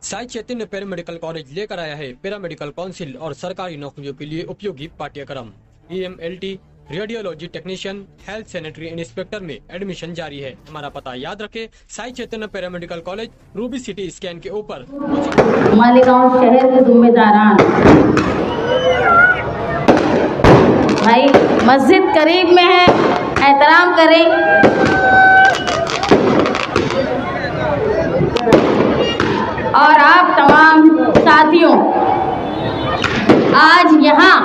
Sai Chaitanya paramedical college लेकर आया है पैरामेडिकल काउंसिल और सरकारी नौकरियों के लिए उपयोगी पाठ्यक्रम। EMLT, radiology technician, health sanitary inspector में एडमिशन जारी है। हमारा पता याद रखें, Sai Chaitanya paramedical college, ruby city scan के ऊपर। मालेगांव शहर के जिम्मेदारान भाई, मस्जिद करीब में है, एहतराम करें। और आप तमाम साथियों, आज यहाँ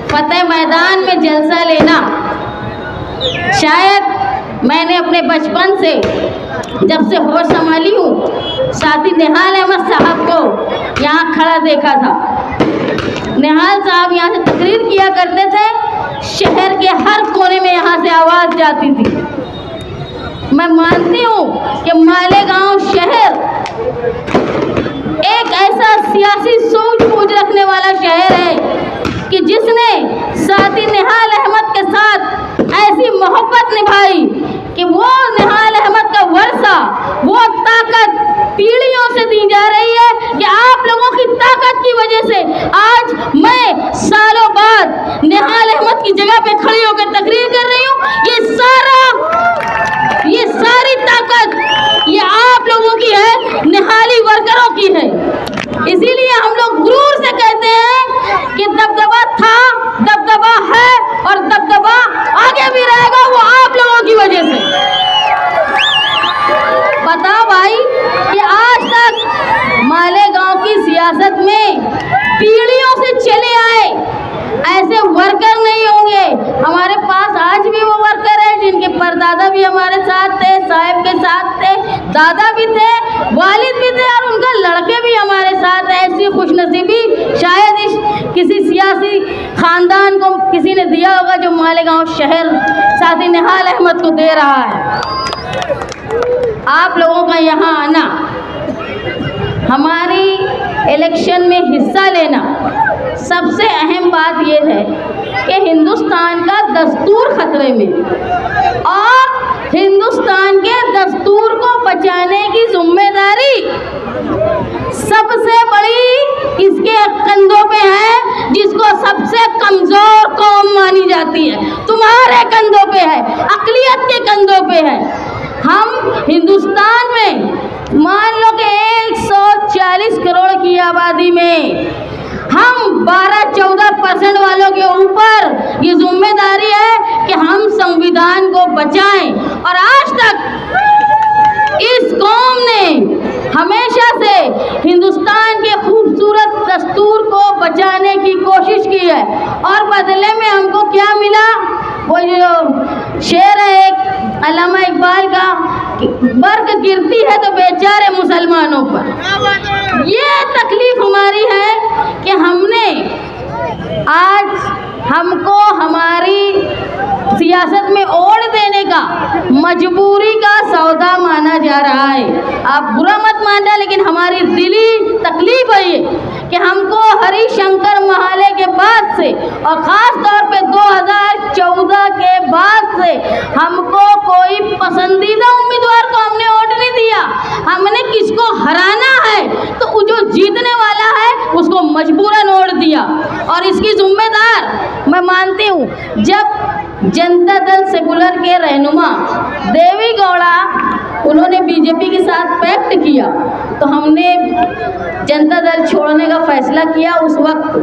फतेह मैदान में जलसा लेना, शायद मैंने अपने बचपन से जब से होश संभाली हूँ, साथी निहाल अहमद साहब को यहाँ खड़ा देखा था। निहाल साहब यहाँ से तकरीर किया करते थे, शहर के हर कोने में यहाँ से आवाज़ जाती थी। मैं मानती हूँ कि मालेगांव शहर एक ऐसा सियासी सूझबूझ रखने वाला शहर है कि जिसने साथी निहाल अहमद के साथ ऐसी मोहब्बत निभाई कि वो निहाल अहमद का वर्षा, वो ताकत पीढ़ियों से दी जा रही है कि आप लोगों की ताकत की वजह से आज मैं सालों बाद निहाल अहमद की जगह पे खड़ी होकर तकरीर कर रही हूँ। ये सारी ताकत ये आप लोगों की है, निहाली वर्करों की है। इसीलिए हम लोग गुरूर से कहते हैं कि दबदबा था, दबदबा है और दबदबा आगे भी रहेगा, वो आप लोगों की वजह से। बताओ भाई कि आज तक मालेगांव की सियासत में पीढ़ियों से चले आए ऐसे वर्कर नहीं होंगे। हमारे पास आज भी वो वर्कर हैं जिनके परदादा भी हमारे साथ थे, साहब के साथ थे, दादा भी थे, वालिद भी थे और उनका लड़के भी हमारे साथ है। ऐसी खुशनसीबी शायद इस किसी सियासी खानदान को किसी ने दिया होगा जो मालेगांव शहर साथी निहाल अहमद को दे रहा है। आप लोगों का यहाँ आना, हमारी इलेक्शन में हिस्सा लेना, सबसे अहम बात यह है कि हिंदुस्तान का दस्तूर खतरे में और हिंदुस्तान के दस्तूर को बचाने की जिम्मेदारी सबसे बड़ी इसके कंधों पे है, जिसको सबसे कमजोर कौम मानी जाती है, तुम्हारे कंधों पे है, अक़लियत के कंधों पे है। हम हिंदुस्तान में मान लो कि 140 करोड़ की आबादी में हम 12-14% वालों के ऊपर ये जिम्मेदारी है कि हम संविधान को बचाएं। और आज तक इस कौम ने हमेशा से हिंदुस्तान के खूबसूरत दस्तूर को बचाने की कोशिश की है और बदले में हमको क्या मिला? वो जो शेर है एक अल्लामा इकबाल का, बर्क गिरती है तो बेचारे मुसलमानों पर। ये तकलीफ हमारी है कि हमको हमारी सियासत में ओढ़ देने का मजबूरी का सौदा माना जा रहा है। आप बुरा मत मानना, लेकिन हमारी दिली तकलीफ है ये कि हमको हरिशंकर महाले के बाद से और ख़ास तौर पे 2014 के बाद से हमको कोई पसंदीदा उम्मीदवार को हमने वोट नहीं दिया। हमने किसको हराना है तो जो जीतने वाला है उसको मजबूरन वोट दिया। और इसकी जिम्मेदार मैं मानती हूँ, जब जनता दल सेकुलर के रहनुमा देवी गौड़ा उन्होंने बीजेपी के साथ पैक्ट किया तो हमने जनता दल छोड़ने का फैसला किया। उस वक्त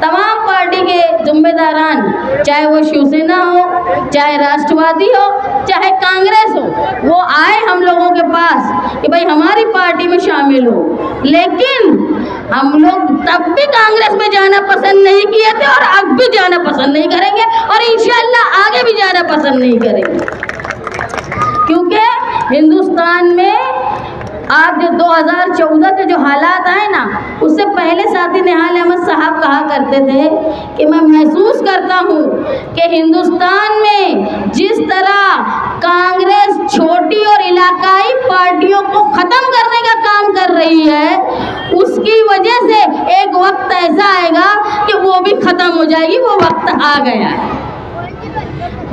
तमाम पार्टी के जिम्मेदारान, चाहे वो शिवसेना हो, चाहे राष्ट्रवादी हो, चाहे कांग्रेस हो, वो आए हम लोगों के पास कि भाई हमारी पार्टी में शामिल हो। लेकिन हम लोग तब भी कांग्रेस में जाना पसंद नहीं किए थे और अब भी जाना पसंद नहीं करेंगे और इंशाअल्लाह आगे भी जाना पसंद नहीं करेंगे, क्योंकि हिंदुस्तान में आज जो 2014 के जो हालात आए ना, उससे पहले साथी निहाल अहमद साहब कहा करते थे कि मैं महसूस करता हूँ कि हिंदुस्तान में जिस तरह कांग्रेस छोटी और इलाकाई पार्टियों को ख़त्म करने का काम कर रही है, उसकी वजह से एक वक्त ऐसा आएगा कि वो भी ख़त्म हो जाएगी। वो वक्त आ गया है,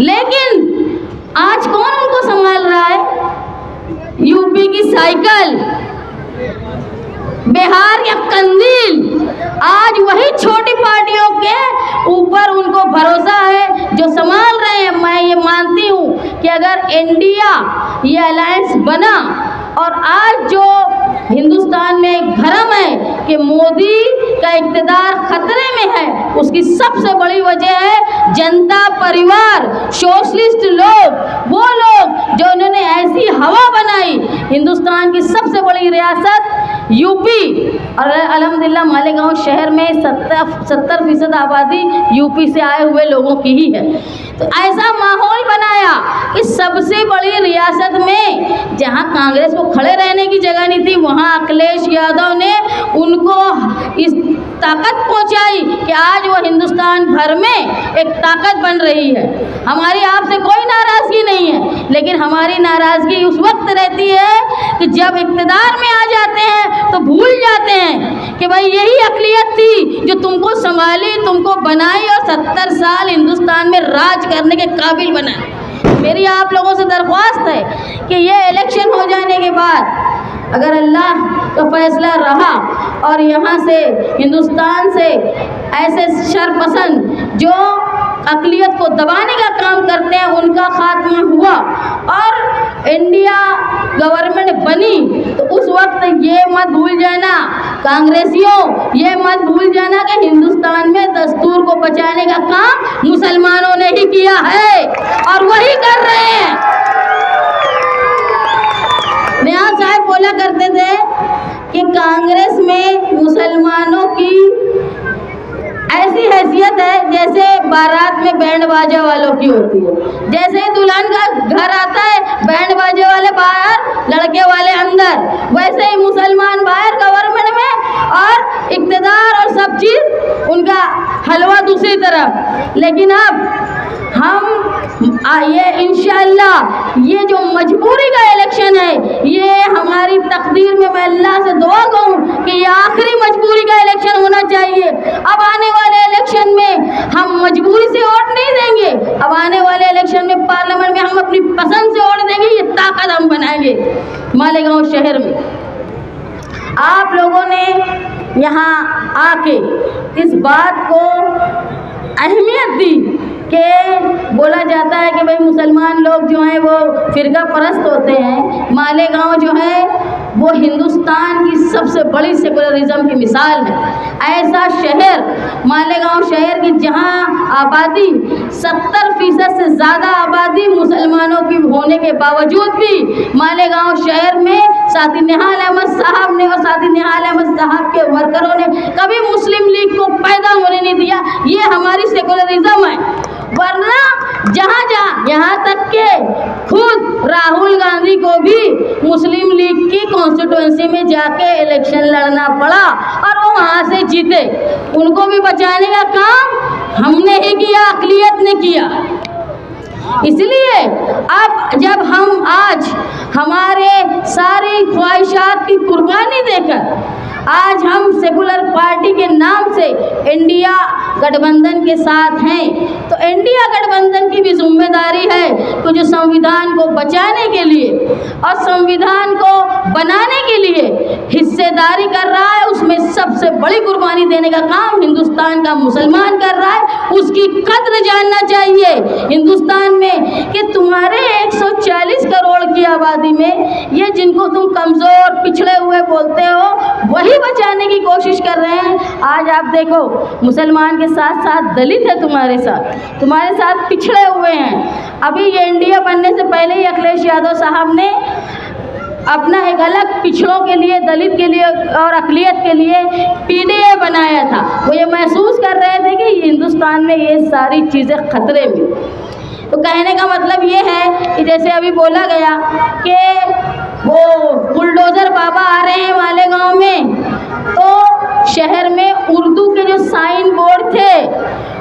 लेकिन आज कौन उनको संभाल रहा है? यूपी की साइकिल बिहार या कंदील, आज वही छोटी पार्टियों के ऊपर उनको भरोसा है जो संभाल रहे हैं। मैं ये मानती हूँ कि अगर इंडिया ये अलायंस बना और आज जो हिंदुस्तान में एक भ्रम है कि मोदी का इक़्तिदार खतरे में है, उसकी सबसे बड़ी वजह है जनता परिवार, सोशलिस्ट लोग, वो लोग जो उन्होंने ऐसी हवा बनाई। हिंदुस्तान की सबसे बड़ी रियासत यूपी, और अल्हम्दुलिल्लाह मालेगांव शहर में 70% आबादी यूपी से आए हुए लोगों की ही है। तो ऐसा माहौल बनाया कि सबसे बड़ी रियासत में जहां कांग्रेस को खड़े रहने की जगह नहीं थी, वहां अखिलेश यादव ने उनको इस ताकत पहुंचाई कि आज वो हिंदुस्तान भर में एक ताकत बन रही है। हमारी आपसे कोई नाराज़गी नहीं है, लेकिन हमारी नाराज़गी उस वक्त रहती है कि जब इक़्तिदार में आ जाते हैं तो भूल जाते हैं कि भाई यही अक़लियत थी जो तुमको संभाली, तुमको बनाई और 70 साल हिंदुस्तान में राज करने के काबिल बनाए। मेरी आप लोगों से दरख्वास्त है कि ये इलेक्शन हो जाने के बाद अगर अल्लाह का फैसला रहा और यहाँ से हिंदुस्तान से ऐसे शरपसंद जो अक़लियत को दबाने का काम करते हैं उनका खात्मा हुआ और इंडिया गवर्नमेंट बनी, तो उस वक्त ये मत भूल जाना कांग्रेसियों, ये मत भूल जाना कि हिंदुस्तान में दस्तूर को बचाने का काम मुसलमानों ने ही किया है और वही कर रहे हैं। नियाज़ साहब बोला करते थे कि कांग्रेस में मुसलमानों की ऐसी हैसियत है जैसे बारात में बैंड बाजा वालों की होती है। जैसे ही दुल्हन का घर आता है, बैंड बाजे वाले बाहर, लड़के वाले अंदर, वैसे ही मुसलमान बाहर गवर्नमेंट में और इक़्तिदार और सब चीज़ उनका हलवा दूसरी तरफ। लेकिन अब हम ये इंशाअल्लाह ये जो मजबूरी का इलेक्शन है, ये हमारी तकदीर में मैं अल्लाह से दुआ करूँ कि ये आखिरी मजबूरी का इलेक्शन होना चाहिए। अब आने वाले इलेक्शन में हम मजबूरी से वोट नहीं देंगे, अब आने वाले इलेक्शन में पार्लियामेंट में हम अपनी पसंद से वोट देंगे। ये ताकत हम बनाएंगे मालेगांव शहर में। आप लोगों ने यहाँ आके इस बात को अहमियत दी कि बोला जाता है कि भाई मुसलमान लोग जो हैं वो फ़िरका परस्त होते हैं। मालेगांव जो है वो हिंदुस्तान की सबसे बड़ी सेकुलरिज्म की मिसाल है। ऐसा शहर मालेगांव शहर की जहां आबादी 70% से ज़्यादा आबादी मुसलमानों की होने के बावजूद भी मालेगांव शहर में साथी निहाल अहमद साहब ने और साथी निहाल अहमद साहब के वर्करों ने कभी मुस्लिम लीग को पैदा होने नहीं दिया। ये हमारी सेकुलरिज्म है। वरना जहाँ यहाँ तक के खुद राहुल गांधी को भी मुस्लिम लीग की कॉन्स्टिट्यूएंसी में जाके इलेक्शन लड़ना पड़ा और वो वहाँ से जीते। उनको भी बचाने का काम हमने ही किया, अक़लियत ने किया। इसलिए अब जब हम आज हमारे सारी ख्वाहिशात की कुर्बानी देकर आज हम सेकुलर पार्टी के नाम से इंडिया गठबंधन के साथ हैं, तो इंडिया गठबंधन की भी जिम्मेदारी है कि जो संविधान को बचाने के लिए और संविधान को बनाने के लिए हिस्सेदारी कर रहा है, उसमें सबसे बड़ी कुर्बानी देने का काम हिंदुस्तान का मुसलमान कर रहा है। उसकी कद्र जानना चाहिए हिंदुस्तान में कि तुम्हारे 140 करोड़ की आबादी में ये जिनको तुम कमज़ोर पिछड़े हुए बोलते हो वही बचाने की कोशिश कर रहे हैं। आज आप देखो मुसलमान के साथ साथ दलित है तुम्हारे साथ पिछड़े हुए हैं। अभी ये इंडिया बनने से पहले ही अखिलेश यादव साहब ने अपना एक अलग पिछड़ों के लिए, दलित के लिए और अक़लियत के लिए PDA बनाया था। वो ये महसूस कर रहे थे कि हिंदुस्तान में ये सारी चीज़ें खतरे में। तो कहने का मतलब ये है कि जैसे अभी बोला गया कि वो बुलडोज़र बाबा आ रहे हैं मालेगांव में, तो शहर में उर्दू के जो साइन बोर्ड थे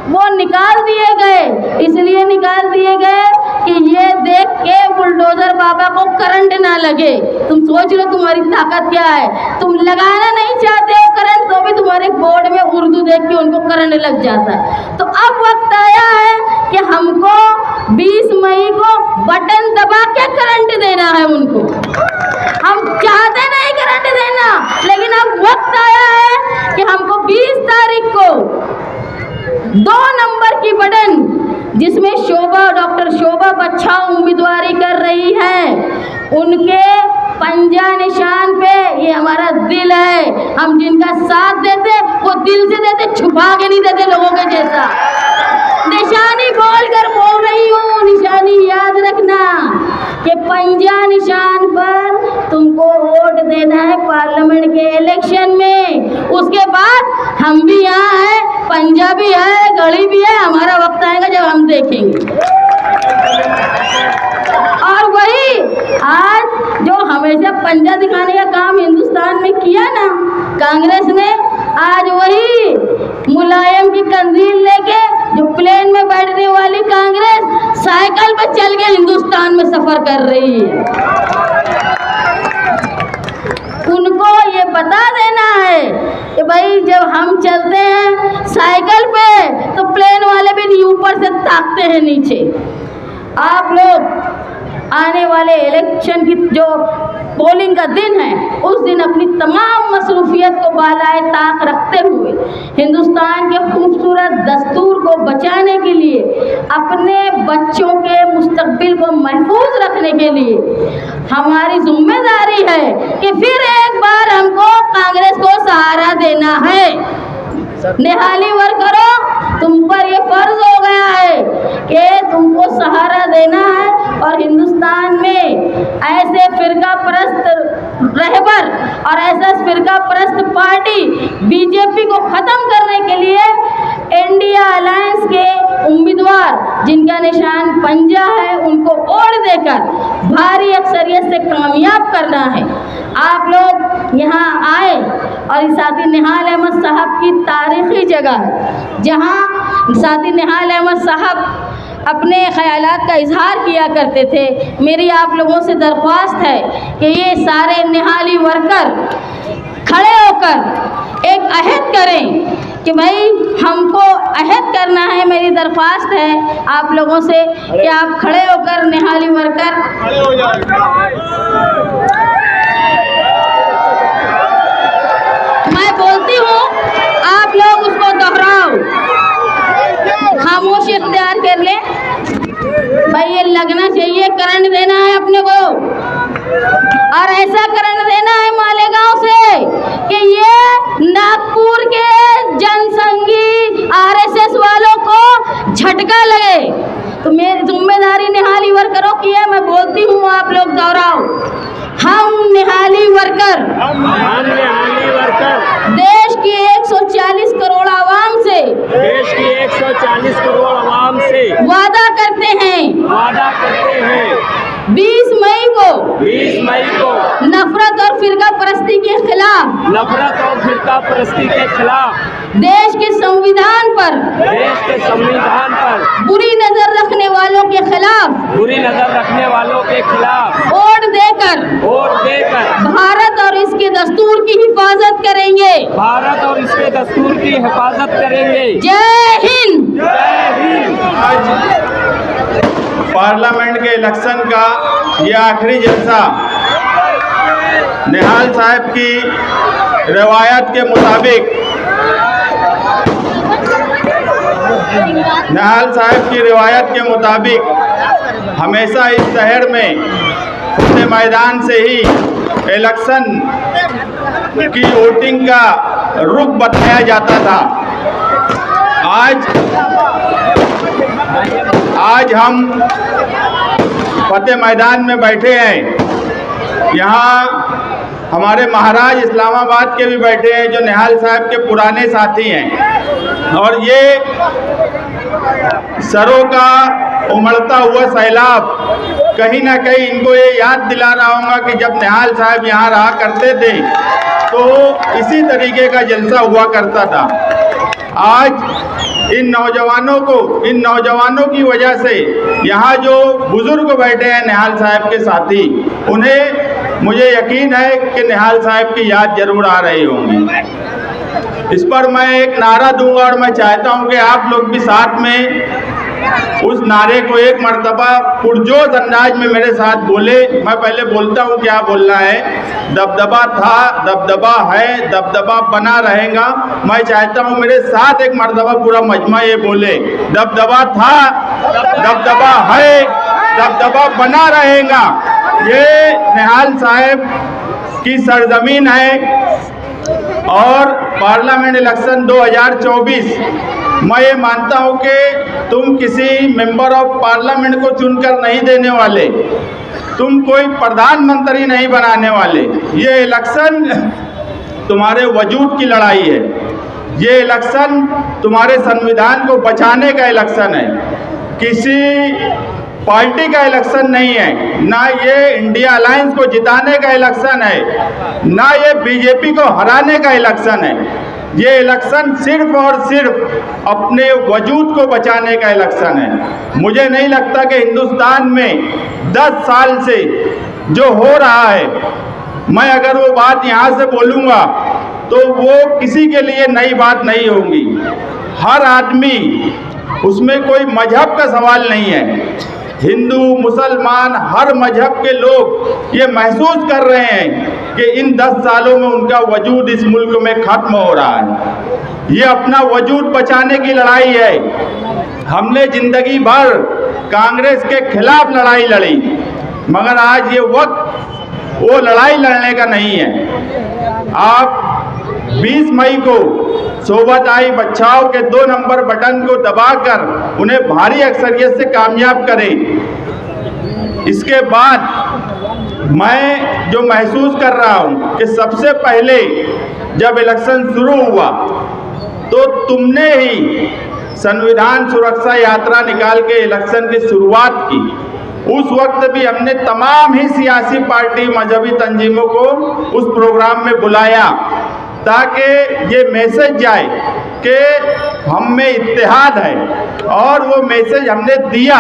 वो निकाल दिए गए। इसलिए निकाल दिए गए कि ये देख के बुलडोज़र बाबा को करंट ना लगे। तुम सोच लो तुम्हारी ताकत क्या है। तुम लगाना नहीं चाहते हो करंट, तो भी तुम्हारे बोर्ड में उर्दू देख के उनको करंट लग जाता है। तो अब वक्त आया है कि हमको 20 मई को बटन दबा के करंट देना है उनको। हम चाहते नहीं करंट देना, लेकिन अब वक्त 2 नंबर की बटन जिसमें डॉक्टर शोभा बच्छा उम्मीदवारी कर रही है, उनके पंजा निशान पे ये हमारा दिल है। हम जिनका साथ देते वो दिल से देते, छुपा के नहीं देते लोगों के जैसा। निशानी बोलकर बोल रही हूँ, निशानी याद रखना कि पंजा निशान पर तुमको वोट देना है पार्लियामेंट के इलेक्शन में। उसके बाद हम भी यहाँ हैं, पंजा भी है, गड़ी भी है, हमारा वक्त आएगा जब हम देखेंगे। और वही आज जो हमेशा पंजा दिखाने का काम हिंदुस्तान में किया ना कांग्रेस ने, आज वही मुलायम की कंदील लेके जो प्लेन में बैठने वाली कांग्रेस साइकिल पर चल के हिंदुस्तान में सफर कर रही है। उनको ये बता देना है कि भाई जब हम चलते हैं साइकिल पे तो प्लेन वाले भी ऊपर से ताकते हैं नीचे। आप लोग आने वाले इलेक्शन की जो पोलिंग का दिन है उस दिन अपनी तमाम मसरूफियत को बालाए ताक रखते हुए हिंदुस्तान के खूबसूरत दस्तूर को बचाने के लिए, अपने बच्चों के मुस्तकबिल को महफूज रखने के लिए हमारी जिम्मेदारी है कि फिर एक बार हमको कांग्रेस को सहारा देना है। निहाली वर्करों, तुम पर ये फर्ज हो गया है कि तुमको सहारा देना है और हिंदुस्तान में ऐसे फिरका परस्त रहबर और ऐसा फिरका परस्त पार्टी बीजेपी को खत्म करने के लिए इंडिया अलायंस के उम्मीदवार जिनका निशान पंजा है उनको वोट देकर भारी अक्सरियत से कामयाब करना है। आप लोग यहाँ आए और साथी निहाल अहमद साहब की तारीखी जगह है जहाँ साथी निहाल अहमद साहब अपने ख्यालात का इजहार किया करते थे। मेरी आप लोगों से दरख्वास्त है कि ये सारे निहाली वर्कर खड़े होकर एक अहद करें कि भाई हमको अहद करना है। मेरी दरख्वास्त है आप लोगों से कि आप खड़े होकर निहाली वर्कर खड़े हो जाए। मैं बोलती हूँ, आप लोग उसको दोहराओ, खामोशी इख्तियार कर लें। भाई ये लगना चाहिए, करंट देना है अपने को और ऐसा करंट देना है मालेगांव से कि ये नागपुर के जनसंघी आरएसएस वालों को झटका लगे। तो मेरी जिम्मेदारी निहाली वर्करों की है। मैं बोलती हूँ, आप लोग दोहराओ, हम निहाली वर्कर देश की 140 करोड़ आवाम से वादा करते हैं 20 मई को नफरत और फिरका परस्ती के खिलाफ देश के संविधान पर बुरी नजर रखने वालों के खिलाफ वोट देकर भारत और इसके दस्तूर की हिफाजत करेंगे। जय हिंद। पार्लियामेंट के इलेक्शन का ये आखिरी जलसा निहाल साहब की रिवायत के मुताबिक हमेशा इस शहर में खुले मैदान से ही इलेक्शन की वोटिंग का रुख बताया जाता था। आज हम फतेह मैदान में बैठे हैं। यहाँ हमारे महाराज इस्लामाबाद के भी बैठे हैं जो निहाल साहब के पुराने साथी हैं और ये सरों का उमड़ता हुआ सैलाब कहीं ना कहीं इनको ये याद दिला रहा होगा कि जब निहाल साहब यहाँ रहा करते थे तो इसी तरीके का जलसा हुआ करता था। आज इन नौजवानों की वजह से यहाँ जो बुजुर्ग बैठे हैं निहाल साहब के साथी, उन्हें मुझे यकीन है कि निहाल साहब की याद जरूर आ रही होंगी। इस पर मैं एक नारा दूंगा और मैं चाहता हूं कि आप लोग भी साथ में उस नारे को एक मर्तबा पुरजोश अंदाज में मेरे साथ बोले। मैं पहले बोलता हूँ क्या बोलना है। दबदबा था, दबदबा है, दबदबा बना रहेगा। मैं चाहता हूँ मेरे साथ एक मर्तबा पूरा मजमा ये बोले, दबदबा था, दबदबा है, दबदबा बना रहेगा। ये निहाल साहब की सरजमीन है। और पार्लियामेंट इलेक्शन 2024 मैं ये मानता हूँ कि तुम किसी मेंबर ऑफ पार्लियामेंट को चुनकर नहीं देने वाले, तुम कोई प्रधानमंत्री नहीं बनाने वाले। ये इलेक्शन तुम्हारे वजूद की लड़ाई है। ये इलेक्शन तुम्हारे संविधान को बचाने का इलेक्शन है। किसी पार्टी का इलेक्शन नहीं है, ना ये इंडिया अलायंस को जिताने का इलेक्शन है, ना ये बीजेपी को हराने का इलेक्शन है। ये इलेक्शन सिर्फ और सिर्फ अपने वजूद को बचाने का इलेक्शन है। मुझे नहीं लगता कि हिंदुस्तान में 10 साल से जो हो रहा है, मैं अगर वो बात यहाँ से बोलूँगा तो वो किसी के लिए नई बात नहीं होगी। हर आदमी, उसमें कोई मजहब का सवाल नहीं है। हिंदू, मुसलमान, हर मजहब के लोग ये महसूस कर रहे हैं कि इन 10 सालों में उनका वजूद इस मुल्क में खत्म हो रहा है। ये अपना वजूद बचाने की लड़ाई है। हमने जिंदगी भर कांग्रेस के खिलाफ लड़ाई लड़ी, मगर आज ये वक्त वो लड़ाई लड़ने का नहीं है। आप 20 मई को सोबत आई बचाओ के 2 नंबर बटन को दबाकर उन्हें भारी अक्सरियत से कामयाब करें। इसके बाद मैं जो महसूस कर रहा हूं कि सबसे पहले जब इलेक्शन शुरू हुआ तो तुमने ही संविधान सुरक्षा यात्रा निकाल के इलेक्शन की शुरुआत की। उस वक्त भी हमने तमाम ही सियासी पार्टी, मजहबी तंजीमों को उस प्रोग्राम में बुलाया ताकि ये मैसेज जाए कि हम में इत्तेहाद है, और वो मैसेज हमने दिया।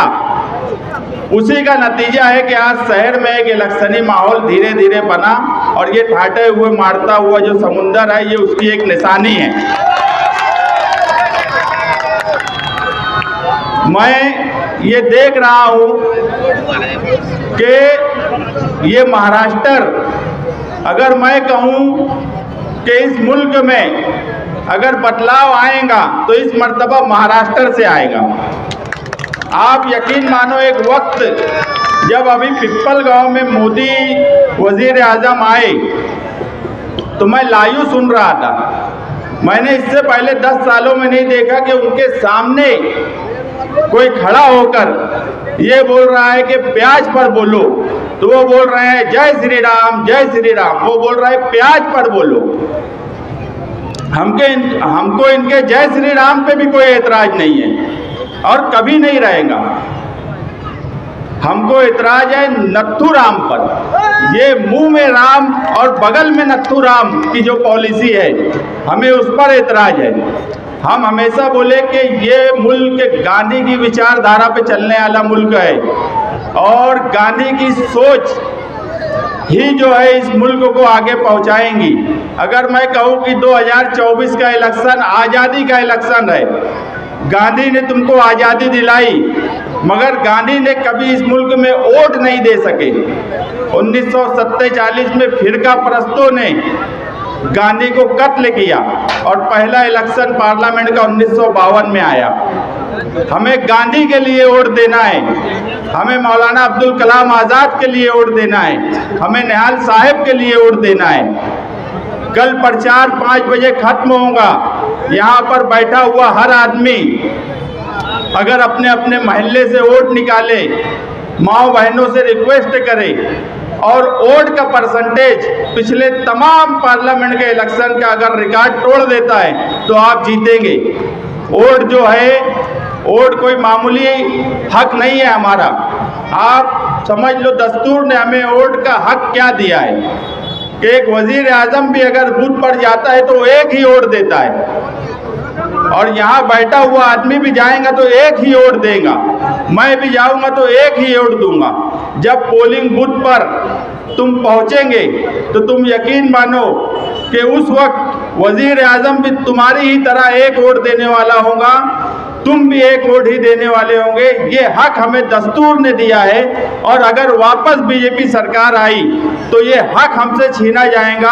उसी का नतीजा है कि आज शहर में एक इलेक्शनी माहौल धीरे धीरे बना, और ये ठाटे हुए मारता हुआ जो समुंदर है, ये उसकी एक निशानी है। मैं ये देख रहा हूँ कि ये महाराष्ट्र, अगर मैं कहूँ कि इस मुल्क में अगर बदलाव आएगा तो इस मर्तबा महाराष्ट्र से आएगा। आप यकीन मानो, एक वक्त जब अभी पिपल गांव में मोदी वजीर आजम आए तो मैं लाइव सुन रहा था। मैंने इससे पहले 10 सालों में नहीं देखा कि उनके सामने कोई खड़ा होकर ये बोल रहा है कि प्याज पर बोलो, तो वो बोल रहे हैं जय श्री राम, जय श्री राम। वो बोल रहा है प्याज पर बोलो। हमको इनके जय श्री राम पे भी कोई एतराज नहीं है और कभी नहीं रहेगा। हमको एतराज है नत्थू राम पर। ये मुंह में राम और बगल में नत्थू राम की जो पॉलिसी है, हमें उस पर एतराज है। हम हमेशा बोले कि ये मुल्क गांधी की विचारधारा पे चलने वाला मुल्क है, और गांधी की सोच ही जो है इस मुल्क को आगे पहुंचाएंगी। अगर मैं कहूं कि 2024 का इलेक्शन आज़ादी का इलेक्शन है, गांधी ने तुमको आज़ादी दिलाई, मगर गांधी ने कभी इस मुल्क में वोट नहीं दे सके। 1947 में फिरका परस्तों ने गांधी को कत्ल किया, और पहला इलेक्शन पार्लियामेंट का 1952 में आया। हमें गांधी के लिए वोट देना है, हमें मौलाना अब्दुल कलाम आज़ाद के लिए वोट देना है, हमें निहाल साहब के लिए वोट देना है। कल प्रचार 5 बजे खत्म होगा। यहाँ पर बैठा हुआ हर आदमी अगर अपने अपने महल्ले से वोट निकाले, माओ बहनों से रिक्वेस्ट करे, और वोट का परसेंटेज पिछले तमाम पार्लियामेंट के इलेक्शन का अगर रिकॉर्ड तोड़ देता है तो आप जीतेंगे। वोट जो है, वोट कोई मामूली हक नहीं है हमारा। आप समझ लो, दस्तूर ने हमें वोट का हक क्या दिया है कि एक वजीर आजम भी अगर बूथ पर जाता है तो एक ही वोट देता है, और यहाँ बैठा हुआ आदमी भी जाएगा तो एक ही वोट देगा। मैं भी जाऊंगा तो एक ही वोट दूंगा। जब पोलिंग बूथ पर तुम पहुंचेंगे तो तुम यकीन मानो कि उस वक्त वजीर आजम भी तुम्हारी ही तरह एक वोट देने वाला होगा, तुम भी एक वोट ही देने वाले होंगे। ये हक हमें दस्तूर ने दिया है और अगर वापस बीजेपी सरकार आई तो ये हक हमसे छीना जाएगा।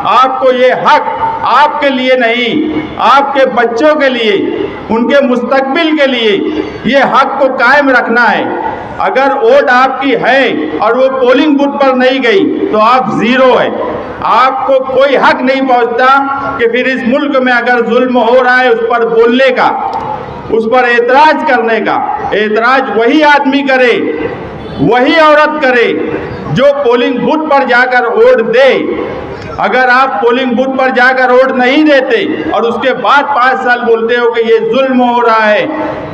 आपको ये हक आपके लिए नहीं, आपके बच्चों के लिए, उनके मुस्तकबिल के लिए ये हक को कायम रखना है। अगर वोट आपकी है और वो पोलिंग बूथ पर नहीं गई तो आप जीरो है। आपको कोई हक नहीं पहुंचता कि फिर इस मुल्क में अगर जुल्म हो रहा है उस पर बोलने का, उस पर एतराज करने का। एतराज वही आदमी करे, वही औरत करे जो पोलिंग बूथ पर जाकर वोट दे। अगर आप पोलिंग बूथ पर जाकर वोट नहीं देते और उसके बाद 5 साल बोलते हो कि ये जुल्म हो रहा है,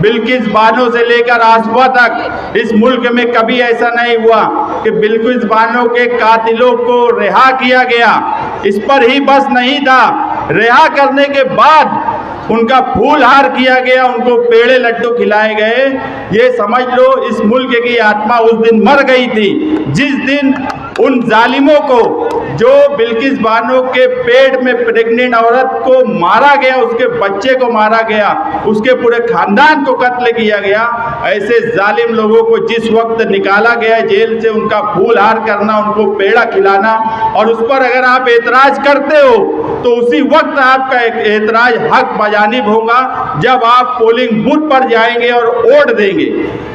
बिल्किस बानो से लेकर आसफा तक इस मुल्क में कभी ऐसा नहीं हुआ कि बिल्किस बानो के कातिलों को रिहा किया गया। इस पर ही बस नहीं था, रिहा करने के बाद उनका फूल हार किया गया, उनको पेड़े लड्डू खिलाए गए। ये समझ लो इस मुल्क की आत्मा उस दिन मर गई थी जिस दिन उन जालिमों को, जो बिल्किस बानो के पेट में प्रेग्नेंट औरत को मारा गया, उसके बच्चे को मारा गया, उसके पूरे खानदान को कत्ल किया गया, ऐसे जालिम लोगों को जिस वक्त निकाला गया जेल से, उनका फूल हार करना, उनको पेड़ा खिलाना, और उस पर अगर आप एतराज करते हो तो उसी वक्त आपका एक एतराज हक बजानिब होगा जब आप पोलिंग बूथ पर जाएंगे और वोट देंगे।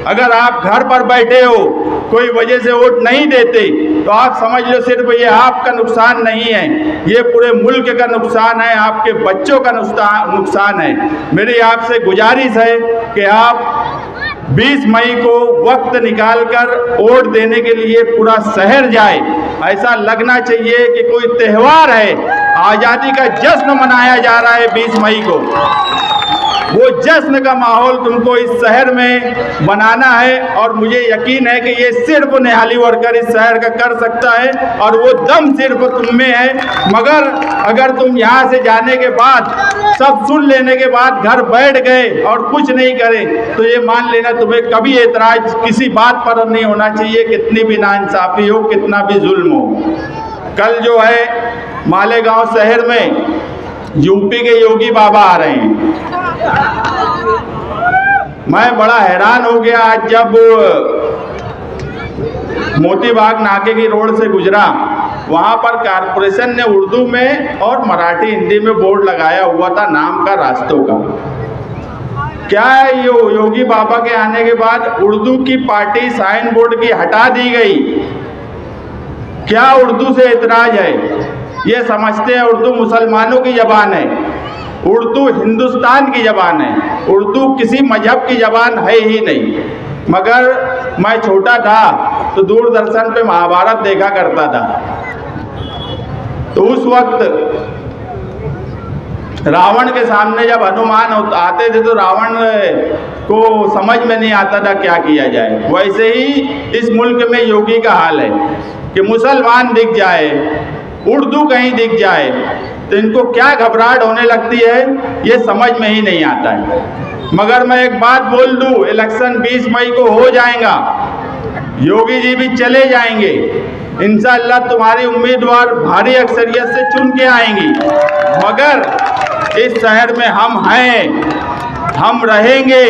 अगर आप घर पर बैठे हो, कोई वजह से वोट नहीं देते, तो आप समझ लो सिर्फ ये आपका नुकसान नहीं है, ये पूरे मुल्क का नुकसान है, आपके बच्चों का नुकसान है। मेरी आपसे गुजारिश है कि आप 20 मई को वक्त निकालकर वोट देने के लिए पूरा शहर जाए। ऐसा लगना चाहिए कि कोई त्यौहार है, आज़ादी का जश्न मनाया जा रहा है 20 मई को। वो जश्न का माहौल तुमको इस शहर में बनाना है और मुझे यकीन है कि ये सिर्फ निहाली वर्कर इस शहर का कर सकता है और वो दम सिर्फ तुम में है। मगर अगर तुम यहाँ से जाने के बाद, सब सुन लेने के बाद घर बैठ गए और कुछ नहीं करे तो ये मान लेना तुम्हें कभी एतराज किसी बात पर नहीं होना चाहिए, कितनी भी नाइंसाफ़ी हो, कितना भी जुल्म हो। कल जो है मालेगांव शहर में यूपी के योगी बाबा आ रहे हैं। मैं बड़ा हैरान हो गया आज जब मोतीबाग नाके की रोड से गुजरा, वहाँ पर कारपोरेशन ने उर्दू में और मराठी हिंदी में बोर्ड लगाया हुआ था नाम का रास्तों का। क्या है ये योगी बाबा के आने के बाद उर्दू की पार्टी साइन बोर्ड की हटा दी गई? क्या उर्दू से एतराज है? ये समझते हैं उर्दू मुसलमानों की ज़बान है, उर्दू हिंदुस्तान की ज़बान है, उर्दू किसी मजहब की ज़बान है ही नहीं। मगर मैं छोटा था तो दूरदर्शन पे महाभारत देखा करता था, तो उस वक्त रावण के सामने जब हनुमान आते थे तो रावण को समझ में नहीं आता था क्या किया जाए। वैसे ही इस मुल्क में योगी का हाल है कि मुसलमान दिख जाए, उर्दू कहीं दिख जाए तो इनको क्या घबराहट होने लगती है ये समझ में ही नहीं आता है। मगर मैं एक बात बोल दूं, इलेक्शन 20 मई को हो जाएगा, योगी जी भी चले जाएंगे, इंशाअल्लाह तुम्हारी उम्मीदवार भारी अक्सरियत से चुन के आएंगी। मगर इस शहर में हम हैं, हम रहेंगे,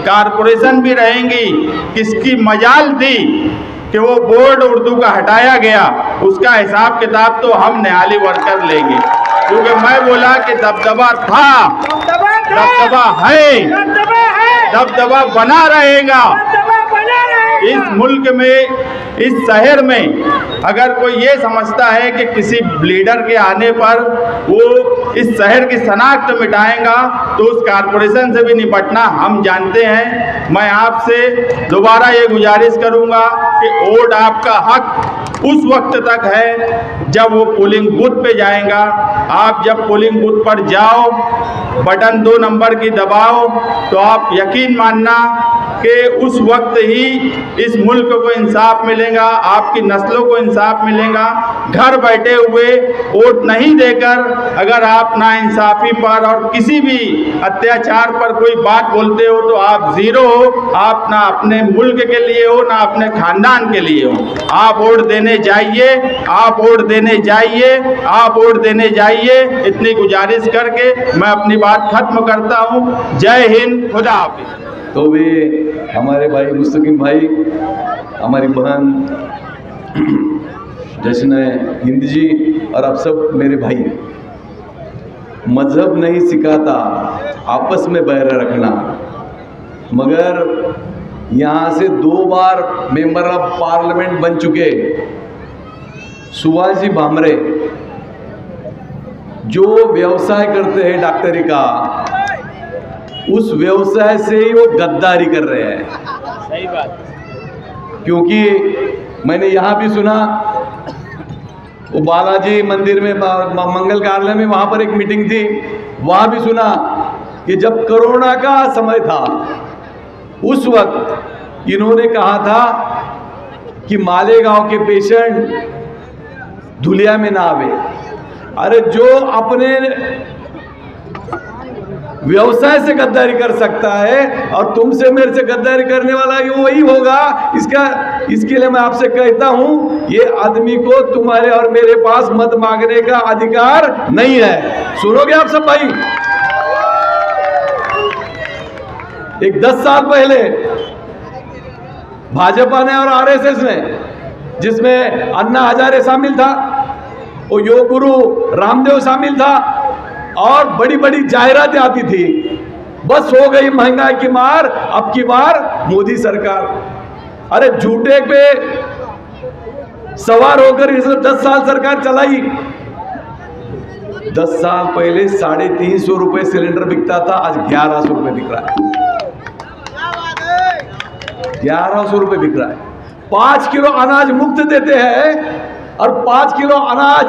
कारपोरेशन भी रहेंगी। किसकी मजाल थी कि वो बोर्ड उर्दू का हटाया गया, उसका हिसाब किताब तो हम निहाली वर्कर लेंगे, क्योंकि मैं बोला कि दबदबा था, दबदबा है, दबदबा बना रहेगा। इस मुल्क में, इस शहर में अगर कोई ये समझता है कि किसी लीडर के आने पर वो इस शहर की शनाख्त मिटाएगा तो उस कारपोरेशन से भी निपटना हम जानते हैं। मैं आपसे दोबारा ये गुजारिश करूंगा कि वोट आपका हक उस वक्त तक है जब वो पोलिंग बूथ पे जाएगा। आप जब पोलिंग बूथ पर जाओ, बटन 2 नंबर की दबाओ, तो आप यकीन मानना कि उस वक्त ही इस मुल्क को इंसाफ मिलेगा, आपकी नस्लों को इंसाफ मिलेगा। घर बैठे हुए वोट नहीं देकर अगर आप नाइंसाफ़ी पर और किसी भी अत्याचार पर कोई बात बोलते हो तो आप ज़ीरो हो। आप ना अपने मुल्क के लिए हो ना अपने खानदान के लिए हो। आप वोट देने जाइए, आप वोट देने जाइए, आप वोट देने जाइए। इतनी गुजारिश करके मैं अपनी बात खत्म करता हूँ। जय हिंद, खुदा हाफिज़। तो वे हमारे भाई मुस्तकीम भाई, हमारी बहन जश्न हिंद जी और आप सब मेरे भाई, मज़हब नहीं सिखाता आपस में बैर रखना, मगर यहाँ से 2 बार मेंबर ऑफ पार्लियामेंट बन चुके सुभाष जी भामरे जो व्यवसाय करते हैं डॉक्टरी का, उस व्यवसाय से ही वो गद्दारी कर रहे हैं। सही बात। क्योंकि मैंने यहाँ भी सुना, वो बालाजी मंदिर में मंगल कार्यालय में वहाँ पर एक मीटिंग थी, वहाँ भी सुना कि जब कोरोना का समय था उस वक्त इन्होंने कहा था कि मालेगांव के पेशेंट धुलिया में ना आवे। अरे जो अपने व्यवसाय से गद्दारी कर सकता है और तुमसे मेरे से गद्दारी करने वाला वही होगा। इसके लिए मैं आपसे कहता हूं, ये आदमी को तुम्हारे और मेरे पास मत मांगने का अधिकार नहीं है। सुनोगे आप सब भाई? एक 10 साल पहले भाजपा ने और आरएसएस ने, जिसमें अन्ना हजारे शामिल था, वो योग गुरु रामदेव शामिल था, और बड़ी बड़ी जाहिरातें आती थी, बस हो गई महंगाई की मार, अब की बार मोदी सरकार। अरे झूठे पे सवार होकर इस 10 साल सरकार चलाई। 10 साल पहले 350 रुपए सिलेंडर बिकता था, आज 1100 रुपए बिक रहा है। 1100 रुपए बिक रहा है। 5 किलो अनाज मुफ्त देते हैं और 5 किलो अनाज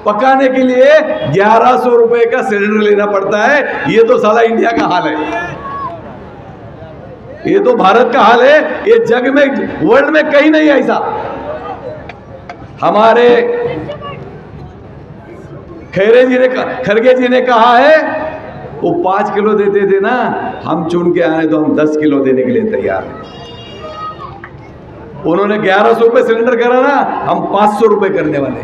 पकाने के लिए 1100 रुपए का सिलेंडर लेना पड़ता है। ये तो साला इंडिया का हाल है, ये तो भारत का हाल है, ये जग में, वर्ल्ड में कहीं नहीं ऐसा। हमारे खरगे जी ने कहा है, वो 5 किलो देते थे ना, हम चुन के आए तो हम 10 किलो देने के लिए तैयार हैं। उन्होंने 1100 रुपए सिलेंडर करा ना, हम 500 रुपए करने वाले।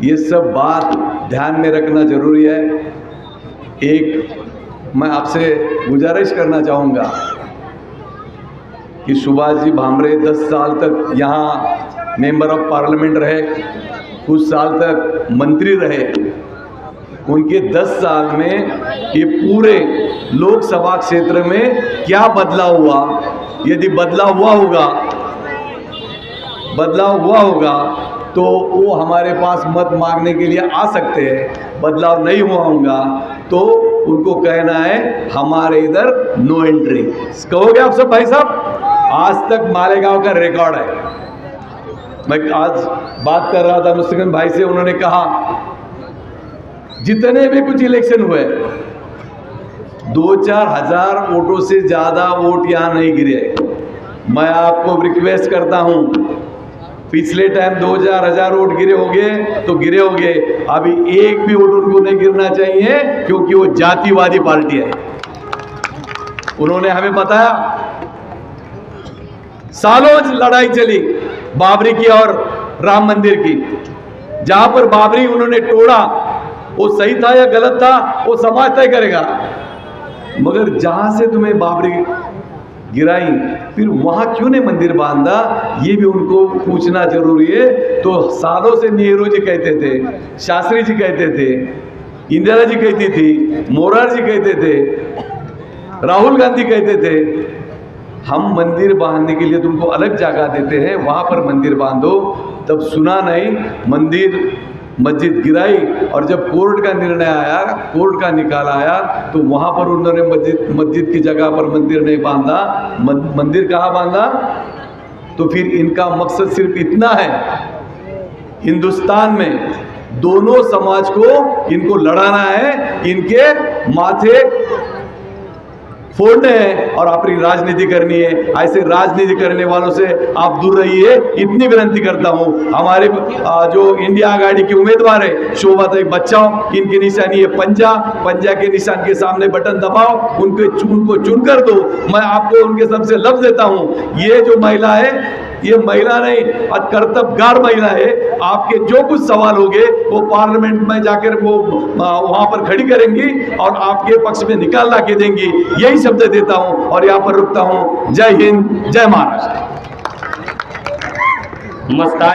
ये सब बात ध्यान में रखना जरूरी है। एक मैं आपसे गुजारिश करना चाहूँगा कि सुभाष जी भामरे 10 साल तक यहाँ मेंबर ऑफ पार्लियामेंट रहे, कुछ साल तक मंत्री रहे। उनके 10 साल में ये पूरे लोकसभा क्षेत्र में क्या बदलाव हुआ, यदि बदलाव हुआ होगा तो वो हमारे पास मत मांगने के लिए आ सकते हैं। बदलाव नहीं हुआ होगा तो उनको कहना है हमारे इधर नो एंट्री। कहोगे आप सब भाई साहब? आज तक मालेगांव का रिकॉर्ड है। मैं आज बात कर रहा था मुस्तकीम भाई से, उन्होंने कहा जितने भी कुछ इलेक्शन हुए 2-4 हजार वोटों से ज़्यादा वोट यहाँ नहीं गिरे। मैं आपको रिक्वेस्ट करता हूँ, पिछले टाइम 2-4 वोट गिरे होंगे तो गिरे होंगे, अभी एक भी वोट उनको नहीं गिरना चाहिए, क्योंकि वो जातिवादी पार्टी है। उन्होंने हमें बताया, सालों लड़ाई चली बाबरी की और राम मंदिर की। जहां पर बाबरी उन्होंने तोड़ा, वो सही था या गलत था वो समाज तय करेगा, मगर जहां से तुम्हें बाबरी गिराई फिर वहां क्यों नहीं मंदिर बांधा, ये भी उनको पूछना जरूरी है। तो सालों से नेहरू जी कहते थे, शास्त्री जी कहते थे, इंदिरा जी कहती थी, मोरारजी कहते थे, राहुल गांधी कहते थे, हम मंदिर बांधने के लिए तुमको अलग जगह देते हैं, वहां पर मंदिर बांधो। तब सुना नहीं, मस्जिद गिराई, और जब कोर्ट का निर्णय आया, कोर्ट का निकाल आया, तो वहाँ पर उन्होंने मस्जिद की जगह पर मंदिर नहीं बांधा। मंदिर कहाँ बांधा? तो फिर इनका मकसद सिर्फ इतना है, हिंदुस्तान में दोनों समाज को इनको लड़ाना है, इनके माथे फोड़ने हैं और अपनी राजनीति करनी है। ऐसे राजनीति करने वालों से आप दूर रहिए, इतनी विनती करता हूं। हमारे जो इंडिया आघाड़ी की उम्मीदवार है शोभाताई बच्चाओ, इनकी निशानी है पंजा। पंजा के निशान के सामने बटन दबाओ, उनको चुनकर दो। मैं आपको उनके सबसे लफ्ज देता हूं, ये जो महिला है ये महिला नहीं, कर्तव्यगार महिला है। आपके जो कुछ सवाल होंगे वो पार्लियामेंट में जाकर वो वहां पर खड़ी करेंगी और आपके पक्ष में निकाल ला के देंगी। यही शब्द देता हूं और यहां पर रुकता हूं। जय हिंद, जय महाराष्ट्र।